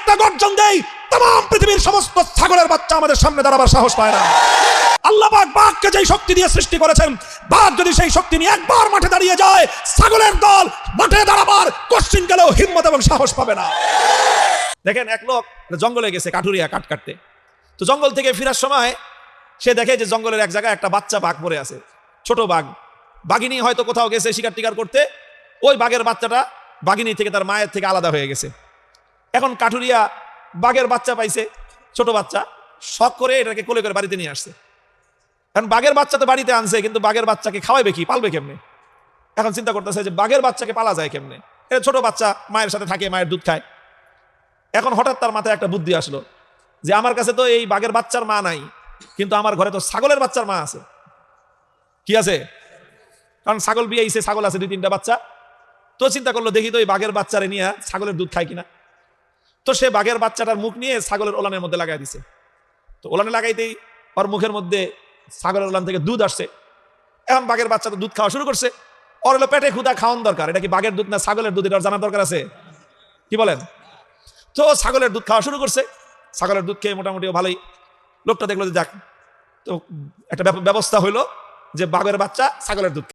একটা গর্জন দেই, तमाम পৃথিবীর সমস্ত ছাগলের বাচ্চা আমাদের সামনে দাঁড়াবার সাহস পায় না। আল্লাহ পাক বাঘকে যেই শক্তি দিয়ে সৃষ্টি করেছেন, বাঘ যদি সেই শক্তি নিয়ে একবার মাঠে দাঁড়িয়ে যায়, ছাগলের দল মাঠে দাঁড়াবার কোশ্চিন গেলেও হিম্মত এবং সাহস পাবে না। দেখেন, এক লোক জঙ্গলে গেছে কাঠুরিয়া কাঠ কাটতে। তো জঙ্গল থেকে ফেরার সময় সে দেখে যে জঙ্গলের এক জায়গায় একটা বাচ্চা বাঘ পড়ে আছে, ছোট বাঘ। বাঘিনী হয়তো কোথাও গেছে শিকার টিকার করতে, ওই বাঘের বাচ্চাটা বাঘিনী থেকে তার মায়ের থেকে আলাদা হয়ে গেছে। এখন কাঠুরিয়া বাঘের বাচ্চা পাইছে, ছোট বাচ্চা, শখ করে এটাকে কোলে করে বাড়িতে নিয়ে আসছে। এখন বাঘের বাচ্চা তো বাড়িতে আনছে, কিন্তু বাঘের বাচ্চাকে খাওয়াবে কি, পালবে কেমনে? এখন চিন্তা করতেছে যে বাঘের বাচ্চাকে পালা যায় কেমনে। এটা ছোট বাচ্চা মায়ের সাথে থাকে, মায়ের দুধ খায়। এখন হঠাৎ তার মাথায় একটা বুদ্ধি আসলো যে আমার কাছে তো এই বাঘের বাচ্চার মা নাই, কিন্তু আমার ঘরে তো ছাগলের বাচ্চার মা আছে। কি আছে? কারণ ছাগল বিয়েছে, ছাগল আছে 2-3টা বাচ্চা। তো চিন্তা করলো দেখি তো এই বাঘের বাচ্চারে নিয়ে ছাগলের দুধ খায় কিনা। তো সে বাঘের বাচ্চাটার মুখ নিয়ে ছাগলের ওলানের মধ্যে লাগাই দিছে। তো ওলানে লাগাইতেই ওর মুখের মধ্যে ছাগলের ওলান থেকে দুধ আসছে। এখন বাঘের বাচ্চা তো দুধ খাওয়া শুরু করছে। ওর হলো পেটে ক্ষুধা, খাওয়ান দরকার। এটা কি বাঘের দুধ না ছাগলের দুধ, এটা জানার দরকার আছে, কি বলেন? তো ছাগলের দুধ খাওয়া শুরু করছে। ছাগলের দুধ খেয়ে মোটামুটি ভালোই। লোকটা দেখলো যে যাক, তো একটা ব্যবস্থা হইলো যে বাঘের বাচ্চা ছাগলের দুধ